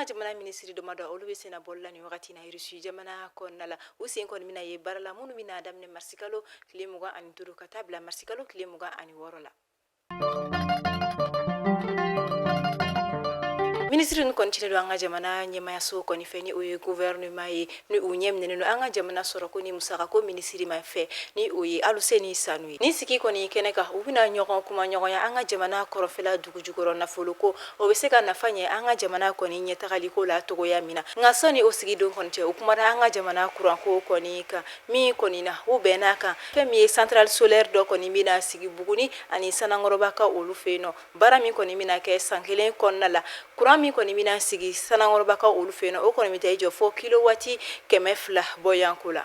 anga jamana ministry do mado olu be sena bolla ni wakati na irisu jamana konnala usen kon mina ye barala munu mina damne marsikalo klimuga ani duru katabla marsikalo klimuga ani worola ministre ni kontine do anga jamana nyema so koni feni o gouvernement yi ni o nyemne no anga jamana soro ko ni musaka ko ministre ma fe ni o yi aluseni sanui ni siki koni keneka ubina nyoko kuma nyoko ya anga jamana korofela dugujugoro na foluko o beseka na fanye anga jamana koni nyeta kali ko la togo ya mina ngasoni o sigi do konte o kuma anga jamana kuran ko koni ka mi koni na u benaka femi central solaire do koni mina sigi buguni ani sanangoroba ka olu feno bara mi koni mina ke sankelen konnala kuran mi koni mina sigi sanangoroba ka olu feno o koni mita jo 4 kilowati kemefla boyankula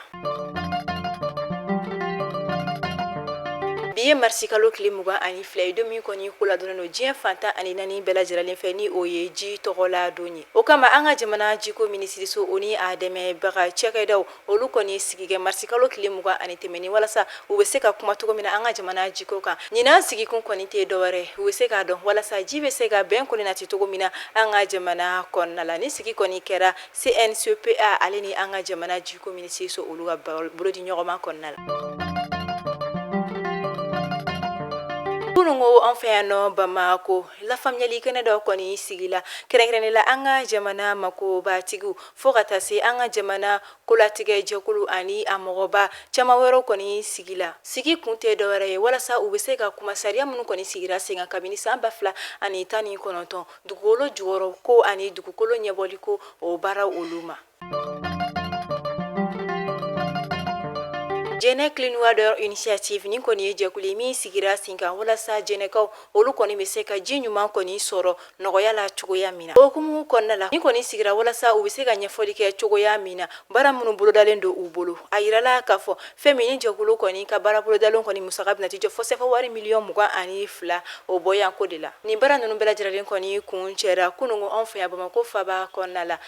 biye marsikalo klimuga ani flay domi koni kula dono jien fanta ani nani bela jiralen feni oye ji togola doni o kama anga jamana jiko ministri so oni ademe baga cheke daw olu koni sigige marsikalo klimuga ani temeni wala sa ubeseka kuma togo mina anga jamana jiko ka nyina sigi kun koni te doware ubeseka don wala sa jibe sega ben koni na togo mina anga jamana konnala ni sigi koni kera CNCPA aleni anga jamana jiko ministri so olu ga bulodi nyogoma konnala kunungo anfeno bamako la famille kene do koni sigila kere la anga jamana mako batigu fogata se anga jamana kulatige jokulu ani amogoba chama wero koni sigila sigi kunte do were wala sa ubeseka kuma saria mun koni sigira senga kabini samba fla ani tani konoton dugolo joro ko ani dugukolo nyeboliko o bara oluma Jene Clean Water Initiative ni koni ejekuli mi sigira singa wala sa jene ka olu koni meseka jinyuma koni soro nogoya la chugoya mina okumu konnala ni koni sigira wala sa ubiseka nyefoli ke chugoya mina bara munu bulodalendo ubulu ayirala kafo femini jekulu koni ka bara bulodalon koni musakab na tijo fosefa wari million muga ani fla oboya kodela ni bara nunu bela jiralen koni kunchera kunungo onfa ya bamako faba konnala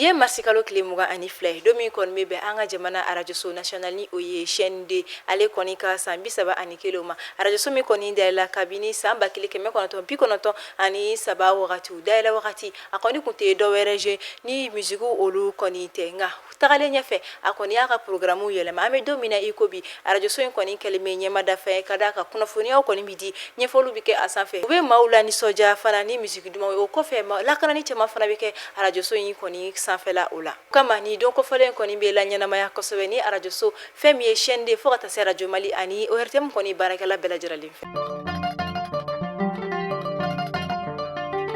biye marsikalo klimuga ani flay domi kon mebe anga jamana radio so national ni oye chaîne de ale koni ka sambi saba ani kiloma radio so mi koni de la kabini samba kilike me kono ton pikono ton ani saba wakati udaila wakati akoni kunte do wereje ni musique olu koni tenga tagale nyafe akoni aka programu yele ma ame domina ikobi radio so koni kelime nyema da fe kada ka kuna foni o koni midi nyefolu bike asanfe ube maula ni soja fana ni musique duma o ko fe ma la kana ni chema fana bike radio so koni sanfela ola kama ni donc falen koni be la nyana maya ko soweni radio so femi chaîne de fokata se radio mali ani o hertem koni barakala bela jaralim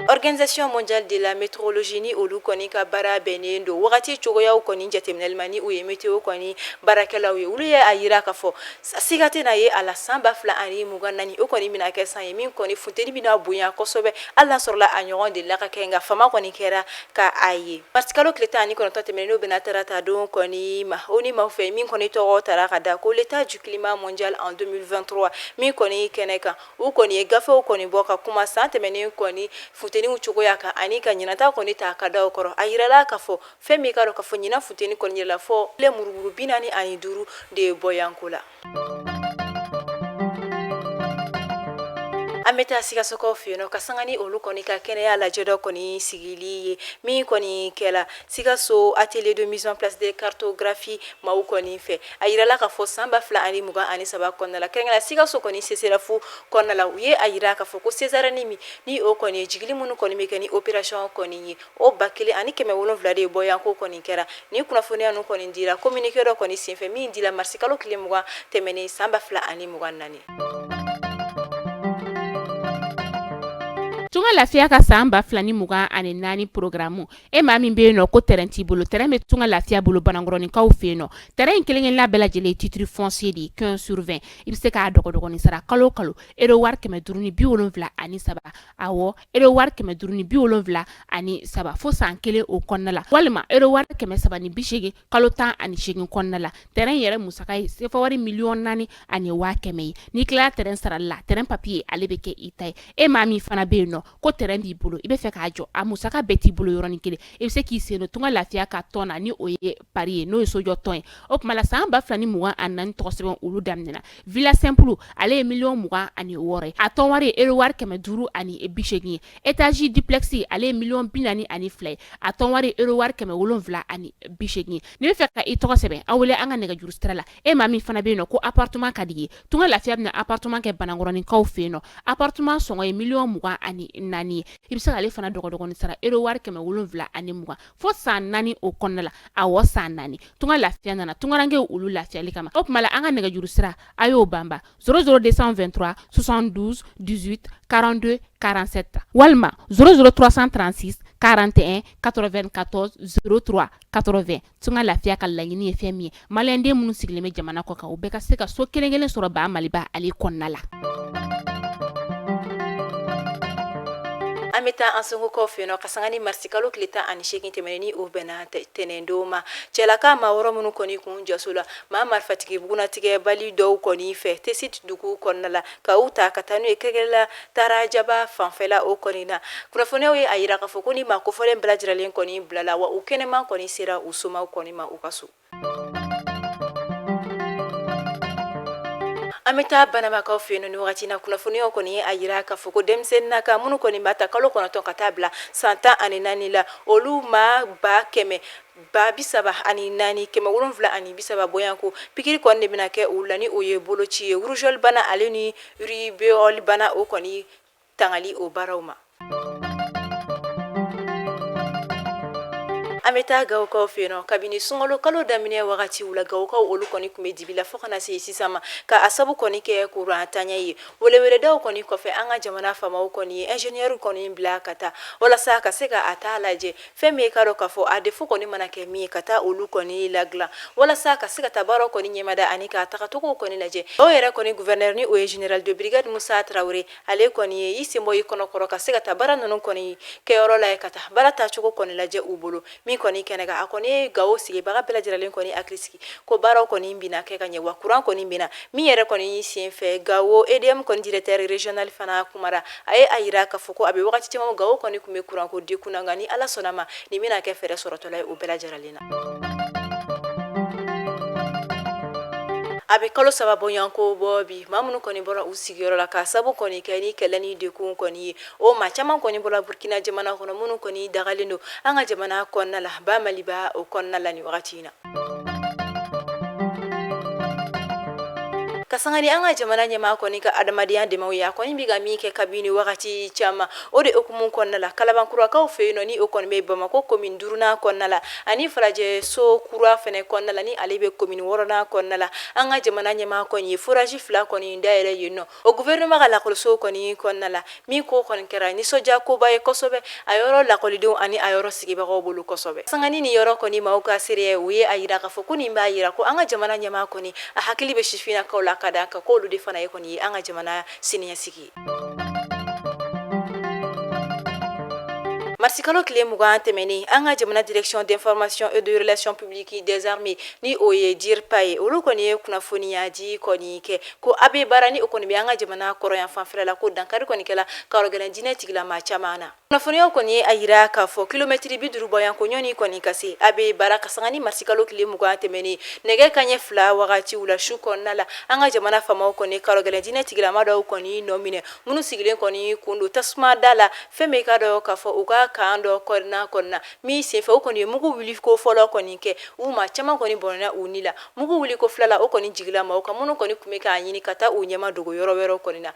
Organisation mondiale de la météorologie ni olu koni ka bara benendo wakati chogoya koni jatemnel mani u météo koni barakala u ulu ya ayira ka fo sigate na ye ala samba fla ani muganani o koni mina ke san yemin koni funteni bina buya kosobe alla sorla anyon de la ka kenga fama koni kera ka aye partikalo kleta ani kono tatemnelo benatara ta don koni ma oni ma fe min koni to tara kada ko l'état du climat mondial en 2023 mi koni keneka u koni gafe o koni boka kuma santemene koni futeni uchugoya ka anika nyinata koni ta kada okoro ayirala kafo femi karo kafo nyina futeni koni la fo le muruburu binani ani duru de boyankula ameta siga soko fino kasangani olu koni ka kene ya la jodo koni sigili mi koni kela siga so atelier de mise en place de cartographie ma u koni fe ayira la ka fo samba fla ani muga ani saba konna la kenga siga so koni sesera fu konna la uye ayira ka fo ko cesara ni o koni jigili munu koni mekani operation koni o bakele ani keme wolon vlade boyan ko koni kera ni kuna foni anu koni ndira communiquer koni sinfe mi ndila marsikalo klimuga temene samba fla ani muga nani tunga lafiya ka samba flani muga ani nani programu e ma min be no ko terrain bolo terrain me tunga lafiya bolo banangoroni kaw fe no terrain kelen la bela jele titre foncier di 15/20 ibse ka dogo ni sara kalo ero war keme duruni bi wolonvla ani saba awo ero war keme duruni bi wolonvla ani saba fo sankele o konnala walma ero war keme saba ni bishege kalo tan ani shegin konnala terrain yere musakai se fo wari million nani ani wa keme ni kla terrain sara la terrain papier alebeke itay e ma mi fana be no ko terrain b'i bolo i bɛ fɛ k'a jɔ a musaka bɛɛ t'i bolo yɔrɔnin kelen i bɛ se k'i sen don tunga lafiya ka tɔn na ni o ye pari ye n'o ye sojɔ tɔn ye o tuma la san 2024 tɔgɔ sɛbɛn olu daminɛna villa simple ale ye $26,000 ye a tɔn wari ye euro wari 580 ye étage duplex ale ye $42,000 ye a tɔn wari ye euro wari 780 ye ni bɛ fɛ ka i tɔgɔ sɛbɛn a wele an ka nɛgɛjuru sira la e maa min fana bɛ yen nɔ ko appartement ka di ye tunga lafiya bɛna appartement kɛ Banankɔrɔninkaw fɛ yen nɔ appartement sɔngɔ ye $24,000 ye i bɛ se k'ale fana dɔgɔdɔgɔnin sara euro wari 720 fo san 4 o kɔnɔna la awɔ san 4 tunga lafiya nana tungaranke olu lafiyali kama o tuma la an ka nɛgɛjuru sira a y'o banba 00223 72 18 42 47 walima 00336 41 94 03 80 tunga lafiya ka laɲini ye fɛn min ye maliyɛnden minnu sigilen bɛ jamana kɔ kan u bɛɛ ka se ka so kelen kelen sɔrɔ ba maliba ale kɔnɔna la. an bɛ taa an sɔnkokaw fɛ yen nɔ ka sanga ni marisi kalo tile 18 tɛmɛnen ni o bɛnna tɛnɛndon ma cɛlaka maa wɔɔrɔ minnu kɔni kun jaso la maa marifatigi bugunatigɛ bali dɔw kɔni fɛ tesit dugu kɔnɔna la ka u ta ka taa n'u ye kɛrɛkɛrɛnla Tarajaba fanfɛla o kɔni na kunnafoniyaw ye a yira k'a fɔ ko ni maa kofɔlen bɛɛ lajɛlen kɔni bilala wa u kɛnɛman kɔni sera u somaw kɔni ma u ka so. an bɛ taa banabakaw fɛ yen ni wagati na kunnafoniyaw kɔni ye a yira k'a fɔ ko denmisɛnnin na ka minnu kɔni b'a ta kalo 9 ka taa bila san 14 la olu ma 74 770 bɔyanko pikiri kɔni de bɛna kɛ u la ni o ye boloci ye rougeole bana ale ni rubéole bana o kɔni tangali o baaraw ma. an bɛ taa Gawukaw fɛ yen nɔ kabini sunkalo kalo daminɛ wagatiw la Gawukaw olu kɔni tun bɛ dibi la fo kana se sisan ma ka a sabu kɔni kɛ courant tanya ye weleweledaw kɔni kɔfɛ an ka jamana faamaw kɔni ye ingénieur kɔni bila ka taa walasa ka se ka a taa lajɛ fɛn min ka dɔn k'a fɔ a défaut kɔni mana kɛ min ye ka taa olu kɔni ladilan walasa ka se ka taa baaraw kɔni ɲɛmada ani ka tagacogo kɔni lajɛ o yɛrɛ kɔni gouverneur ni o ye général de brigade Musa Traoré ale kɔni ye i sen bɔ i kɔnɔkɔrɔ ka se ka taa baara ninnu kɔni kɛyɔrɔ la ye ka taa baara taacogo kɔni lajɛ u bolo min kɔni kɛnɛ kan a kɔni ye Gawo sigibaga bɛɛ lajɛlen kɔni hakili sigi ko baaraw kɔni bɛna kɛ ka ɲɛ wa courant kɔni bɛna min yɛrɛ kɔni sen fɛ Gawo EDM kɔni directeur régional fana kumara a ye a yira k'a fɔ ko a bɛ wagati caman Gawo kɔni tun bɛ courant ko dekun na nka ni Ala sɔnna ma nin bɛna kɛ fɛɛrɛ sɔrɔtɔla ye o bɛɛ lajɛlen na. a bɛ kalo 3 bɔyanko bɔ bi maa minnu kɔni bɔra u sigiyɔrɔ la ka sabu kɔni kɛ ni kɛlɛ ni dekun kɔni ye o maa caman kɔni bɔra Burkina jamana kɔnɔ minnu kɔni dagalen don an ka jamana kɔnɔna la ba Maliba o kɔnɔna la ni wagati in na. ka sanga ni an ka jamana ɲɛmaa kɔni ka adamadenya dɛmɛw ye a kɔni bɛ ka min kɛ kabini wagati caman o de hukumu kɔnɔna la Kalabankurakaw fɛ yen nɔ ni o kɔni bɛ Bamako commune 4nan kɔnɔna la ani Falajɛ so kura fɛnɛ kɔnɔna la ni ale bɛ commune 6nan kɔnɔna la an ka jamana ɲɛmaa kɔni ye forage 2 kɔni dayɛlɛ yen nɔ o gouvernement ka lakɔliso kɔni kɔnɔna la min ko kɔni kɛra nisɔndiya koba ye kosɛbɛ a yɔrɔ lakɔlidenw ani a yɔrɔ sigibagaw bolo kosɛbɛ sanga ni yɔrɔ kɔni maaw ka seereya u ye a yira k'a fɔ ko nin b'a yira ko an ka jamana ɲɛmaa kɔni a hakili bɛ sifinnakaw la ka da kan ko olu de fana ye kɔni ye an ka jamana siniɲɛsigi ye. marsikalo tile 20 tɛmɛnen an ka jamana direction d'information et de relations publiques des armées ni o ye DIRPA ye olu kɔni ye kunnafoniya di kɔni kɛ ko a bɛ baara ni o kɔni bɛ an ka jamana kɔrɔyan fanfɛla la ko dankari kɔni kɛla ka yɔrɔgɛlɛn diinɛ tigilama caman na kunnafoniyaw kɔni ye a yira k'a fɔ kilomɛtiri 50 bɔyanko ɲɔni kɔni ka se a bɛ baara ka sanga ni marsikalo tile 20 tɛmɛnen nɛgɛ kaɲɛ 2 wagatiw la su kɔnɔna la an ka jamana faamaw kɔni ka yɔrɔgɛlɛn diinɛ tigilama dɔw kɔni nɔ minɛ minnu sigilen kɔni kun don tasuma da la fɛn bɛ ka dɔn k'a fɔ u ka kan dɔ kɔnɔna min senfɛ o kɔni ye mugu wuli ko fɔlɔ kɔni kɛ u ma caman kɔni bɔnna u ni la mugu wuli ko filala o kɔni jigila ma o ka minnu kɔni tun bɛ k'a ɲini ka taa u ɲɛma dogo yɔrɔ wɛrɛw kɔni na.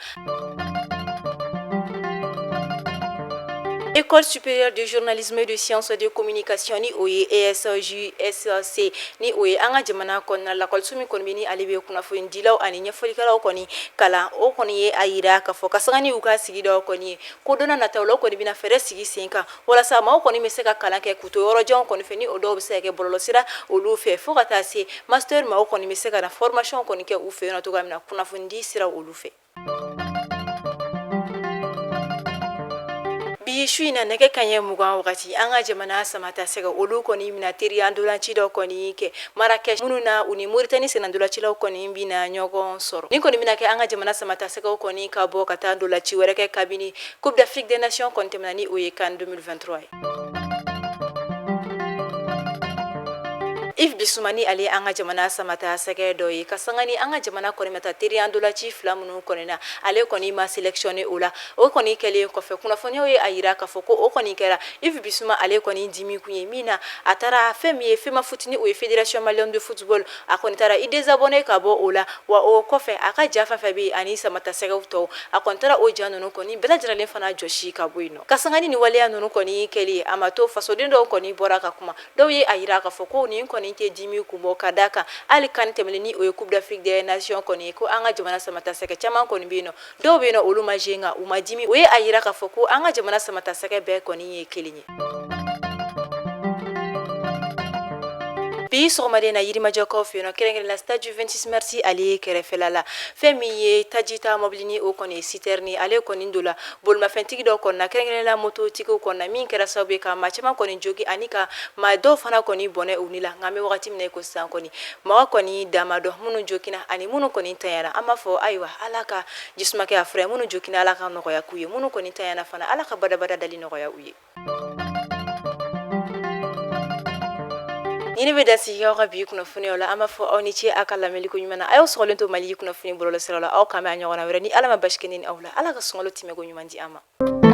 École supérieure de journalisme et de sciences de communication ni o ye ESJSC ni o ye an ka jamana kɔnɔna la lakɔliso min kɔni bɛ ni ale bɛ kunnafoni dilaw ani ɲɛfɔlikɛlaw kɔni kalan o kɔni ye a yira k'a fɔ ka sanga ni u ka sigidaw kɔni ye ko donna nataw la o kɔni bɛna fɛɛrɛ sigi sen kan walasa maaw kɔni bɛ se ka kalan kɛ k'u to yɔrɔjanw kɔni fɛ ni o dɔw bɛ se ka kɛ bɔlɔlɔsira olu fɛ fo ka taa se master maaw kɔni bɛ se ka na formation kɔni kɛ u fɛ yen nɔ cogoya min na kunnafoni di sira olu fɛ. Bi bi su ina nege kanye mugan wakati an ka jamana samata sega olu kɔni mina teriya ndolanci dɔ kɔni kɛ Marrakech minnu na u ni Mauritanie senandolacilaw kɔni bina ɲɔgɔn sɔrɔ ni kɔni bina kɛ an ka jamana samata segaw kɔni ka bɔ ka taa ndolaci wɛrɛ kɛ kabini Coupe d'Afrique des Nations kɔni tɛmɛna ni o ye CAN 2023 ye. Yves Bissoumani ale an ka jamana samata sɛgɛ dɔ ye ka sanga ni an ka jamana kɔni mata teriya ndolaci fila minnu kɔni na ale kɔni ma sélectionné o la o kɔni kɛlen kɔfɛ kunnafoniyaw ye a yira k'a fɔ ko o kɔni kɛra Yves Bissouma ale kɔni dimi kun ye min na a taara fɛn min ye FEMA foot ni o ye Fédération Malienne de Football a kɔni taara i désabonné ka bɔ o la wa o kɔfɛ a ka ja fɛn fɛn bɛ ani samata sɛgɛw tɔw a kɔni taara o ja ninnu kɔni bɛɛ lajɛlen fana jɔsi ka bɔ yen nɔ ka sanga ni waleya ninnu kɔni kɛli a ma to fasoden dɔw kɔni bɔra ka kuma dɔw ye a yira k'a fɔ ko nin kɔni tɛ dimi kun bɔ ka da kan hali CAN tɛmɛlen ni o ye Coupe d'Afrique des Nations kɔni ye ko an ka jamana samata sɛgɛ caman kɔni bɛ yen nɔ dɔw bɛ yen nɔ olu ma jɛ nka u ma dimi o ye a yira k'a fɔ ko an ka jamana samata sɛgɛ bɛɛ kɔni ye kelen ye. Bi sɔgɔmaden na Yirimajɔkaw fɛ yen nɔ kɛrɛnkɛrɛnnen la stade du 26 mars ale kɛrɛfɛla la fɛn min ye tajita mobili ni o kɔni ye citerne ale kɔni dɔ la bolimafɛntigi dɔ kɔni na kɛrɛnkɛrɛnnen la mototigiw kɔni na min kɛra sababu ye ka maa caman kɔni jogi ani ka maa dɔw fana kɔni bɔnɛ u ni la nka an bɛ wagati min na i ko sisan kɔni mɔgɔ kɔni dama dɔn minnu jogina ani minnu kɔni tanyana an b'a fɔ ayiwa ala ka jisuma kɛ a fura ye minnu jogina ala ka nɔgɔya k'u ye minnu kɔni tanyana fana ala ka badabada dali nɔgɔya u ye. Ni bɛ da sigi aw ka bi kunnafoniyaw la an b'a fɔ aw ni ce aw ka lamɛnliko ɲuman na a y'aw sɔgɔlen to Mali kunnafoni bɔlɔlɔsira la aw kan bɛ a ɲɔgɔnna wɛrɛ ni ala ma basi kɛ ni aw la ala ka sunkalo tɛmɛko ɲuman di an ma.